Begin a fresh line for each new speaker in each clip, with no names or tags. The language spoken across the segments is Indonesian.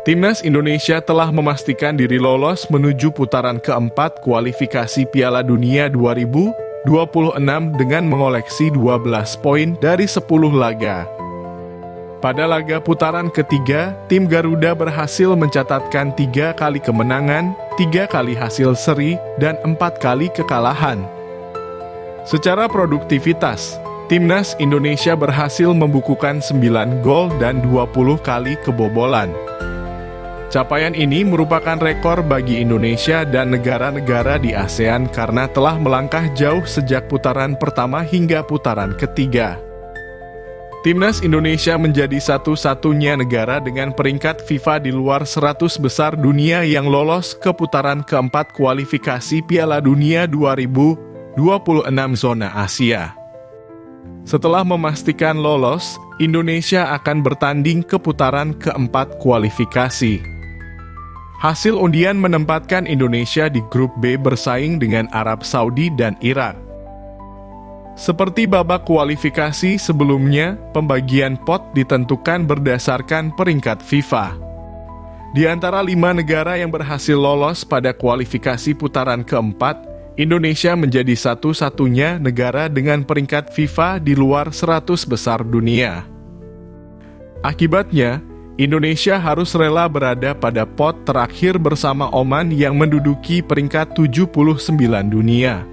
Timnas Indonesia telah memastikan diri lolos menuju putaran keempat kualifikasi Piala Dunia 2026 dengan mengoleksi 12 poin dari 10 laga. Pada laga putaran ketiga, tim Garuda berhasil mencatatkan 3 kali kemenangan, 3 kali hasil seri, dan 4 kali kekalahan. Secara produktivitas, Timnas Indonesia berhasil membukukan 9 gol dan 20 kali kebobolan. Capaian ini merupakan rekor bagi Indonesia dan negara-negara di ASEAN karena telah melangkah jauh sejak putaran pertama hingga putaran ketiga. Timnas Indonesia menjadi satu-satunya negara dengan peringkat FIFA di luar 100 besar dunia yang lolos ke putaran keempat kualifikasi Piala Dunia 2026 zona Asia. Setelah memastikan lolos, Indonesia akan bertanding ke putaran keempat kualifikasi. Hasil undian menempatkan Indonesia di grup B bersaing dengan Arab Saudi dan Irak. Seperti babak kualifikasi sebelumnya, pembagian pot ditentukan berdasarkan peringkat FIFA. Di antara 5 negara yang berhasil lolos pada kualifikasi putaran keempat, Indonesia menjadi satu-satunya negara dengan peringkat FIFA di luar 100 besar dunia. Akibatnya, Indonesia harus rela berada pada pot terakhir bersama Oman yang menduduki peringkat 79 dunia.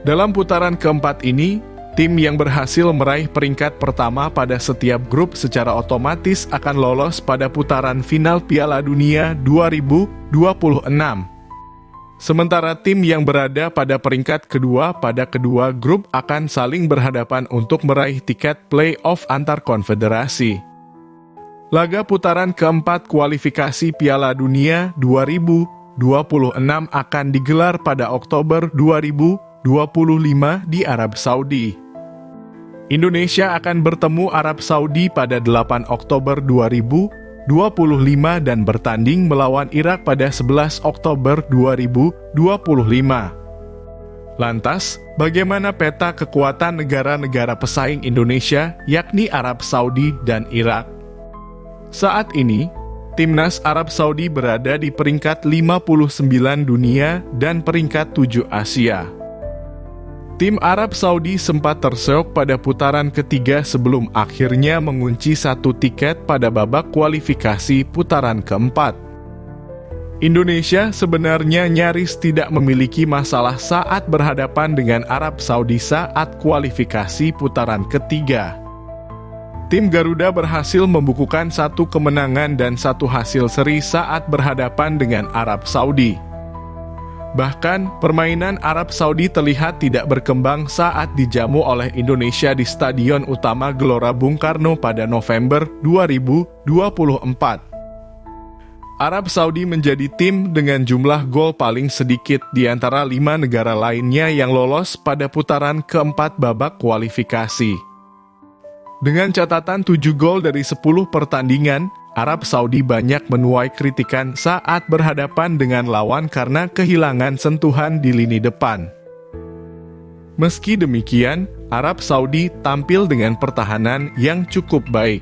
Dalam putaran keempat ini, tim yang berhasil meraih peringkat pertama pada setiap grup secara otomatis akan lolos pada putaran final Piala Dunia 2026. Sementara tim yang berada pada peringkat kedua pada kedua grup akan saling berhadapan untuk meraih tiket play-off antar konfederasi. Laga putaran keempat kualifikasi Piala Dunia 2026 akan digelar pada Oktober 2025 di Arab Saudi. Indonesia akan bertemu Arab Saudi pada 8 Oktober 2025 dan bertanding melawan Irak pada 11 Oktober 2025. Lantas, bagaimana peta kekuatan negara-negara pesaing Indonesia, yakni Arab Saudi dan Irak? Saat ini, Timnas Arab Saudi berada di peringkat 59 dunia dan peringkat 7 Asia. Tim Arab Saudi sempat terseok pada putaran ketiga sebelum akhirnya mengunci 1 tiket pada babak kualifikasi putaran keempat. Indonesia sebenarnya nyaris tidak memiliki masalah saat berhadapan dengan Arab Saudi saat kualifikasi putaran ketiga. Tim Garuda berhasil membukukan 1 kemenangan dan 1 hasil seri saat berhadapan dengan Arab Saudi. Bahkan, permainan Arab Saudi terlihat tidak berkembang saat dijamu oleh Indonesia di Stadion Utama Gelora Bung Karno pada November 2024. Arab Saudi menjadi tim dengan jumlah gol paling sedikit di antara 5 negara lainnya yang lolos pada putaran keempat babak kualifikasi. Dengan catatan 7 gol dari 10 pertandingan, Arab Saudi banyak menuai kritikan saat berhadapan dengan lawan karena kehilangan sentuhan di lini depan. Meski demikian, Arab Saudi tampil dengan pertahanan yang cukup baik.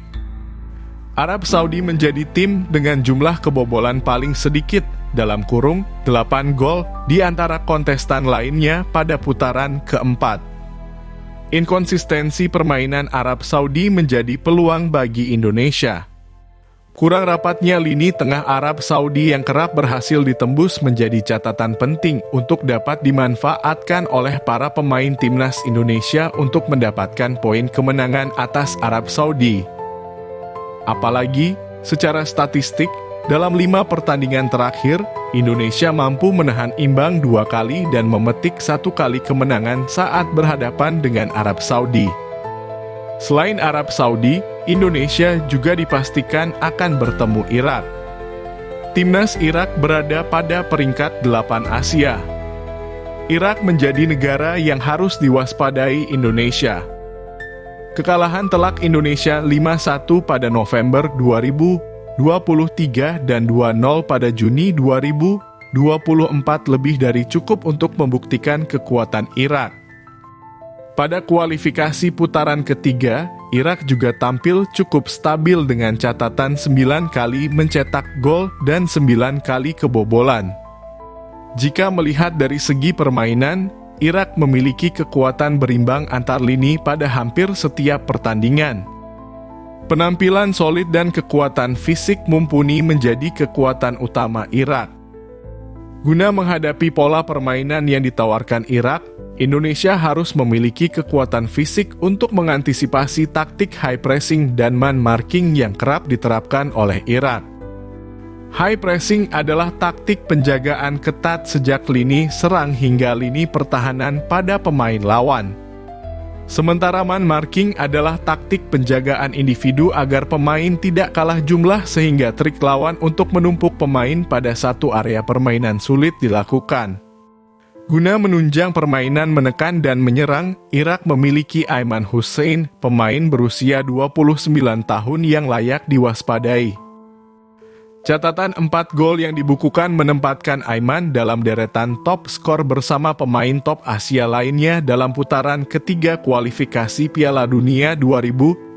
Arab Saudi menjadi tim dengan jumlah kebobolan paling sedikit, dalam kurung 8 gol di antara kontestan lainnya pada putaran keempat. Inkonsistensi permainan Arab Saudi menjadi peluang bagi Indonesia. Kurang rapatnya lini tengah Arab Saudi yang kerap berhasil ditembus menjadi catatan penting untuk dapat dimanfaatkan oleh para pemain timnas Indonesia untuk mendapatkan poin kemenangan atas Arab Saudi. Apalagi, secara statistik, dalam 5 pertandingan terakhir, Indonesia mampu menahan imbang 2 kali dan memetik 1 kali kemenangan saat berhadapan dengan Arab Saudi. Selain Arab Saudi, Indonesia juga dipastikan akan bertemu Irak. Timnas Irak berada pada peringkat 8 Asia. Irak menjadi negara yang harus diwaspadai Indonesia. Kekalahan telak Indonesia 5-1 pada November 2023 dan 2-0 pada Juni 2024 lebih dari cukup untuk membuktikan kekuatan Irak. Pada kualifikasi putaran ketiga, Irak juga tampil cukup stabil dengan catatan 9 kali mencetak gol dan 9 kali kebobolan. Jika melihat dari segi permainan, Irak memiliki kekuatan berimbang antar lini pada hampir setiap pertandingan. Penampilan solid dan kekuatan fisik mumpuni menjadi kekuatan utama Irak. Guna menghadapi pola permainan yang ditawarkan Irak, Indonesia harus memiliki kekuatan fisik untuk mengantisipasi taktik high pressing dan man marking yang kerap diterapkan oleh Irak. High pressing adalah taktik penjagaan ketat sejak lini serang hingga lini pertahanan pada pemain lawan. Sementara man marking adalah taktik penjagaan individu agar pemain tidak kalah jumlah sehingga trik lawan untuk menumpuk pemain pada satu area permainan sulit dilakukan. Guna menunjang permainan menekan dan menyerang, Irak memiliki Aiman Hussein, pemain berusia 29 tahun yang layak diwaspadai. Catatan 4 gol yang dibukukan menempatkan Aiman dalam deretan top skor bersama pemain top Asia lainnya dalam putaran ketiga kualifikasi Piala Dunia 2025.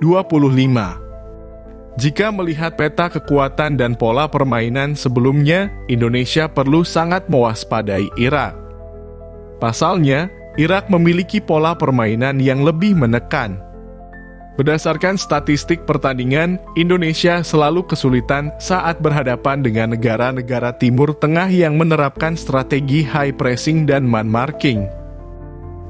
Jika melihat peta kekuatan dan pola permainan sebelumnya, Indonesia perlu sangat mewaspadai Irak. Pasalnya, Irak memiliki pola permainan yang lebih menekan. Berdasarkan statistik pertandingan, Indonesia selalu kesulitan saat berhadapan dengan negara-negara Timur Tengah yang menerapkan strategi high pressing dan man marking.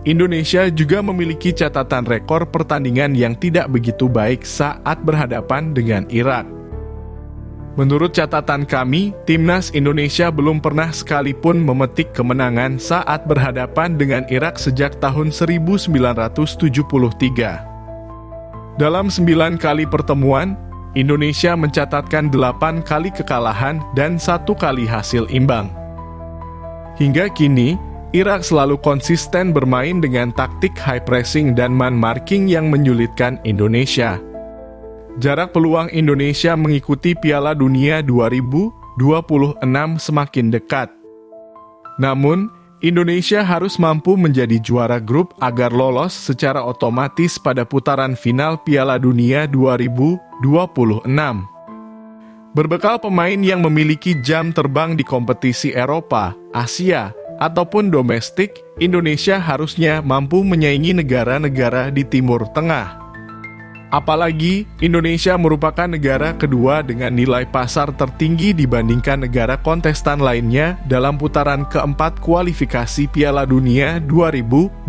Indonesia juga memiliki catatan rekor pertandingan yang tidak begitu baik saat berhadapan dengan Irak. Menurut catatan kami, timnas Indonesia belum pernah sekalipun memetik kemenangan saat berhadapan dengan Irak sejak tahun 1973. Dalam 9 kali pertemuan, Indonesia mencatatkan 8 kali kekalahan dan 1 kali hasil imbang. Hingga kini, Irak selalu konsisten bermain dengan taktik high pressing dan man marking yang menyulitkan Indonesia. Jarak peluang Indonesia mengikuti Piala Dunia 2026 semakin dekat. Namun, Indonesia harus mampu menjadi juara grup agar lolos secara otomatis pada putaran final Piala Dunia 2026. Berbekal pemain yang memiliki jam terbang di kompetisi Eropa, Asia, ataupun domestik, Indonesia harusnya mampu menyaingi negara-negara di Timur Tengah. Apalagi, Indonesia merupakan negara kedua dengan nilai pasar tertinggi dibandingkan negara kontestan lainnya dalam putaran keempat kualifikasi Piala Dunia 2026.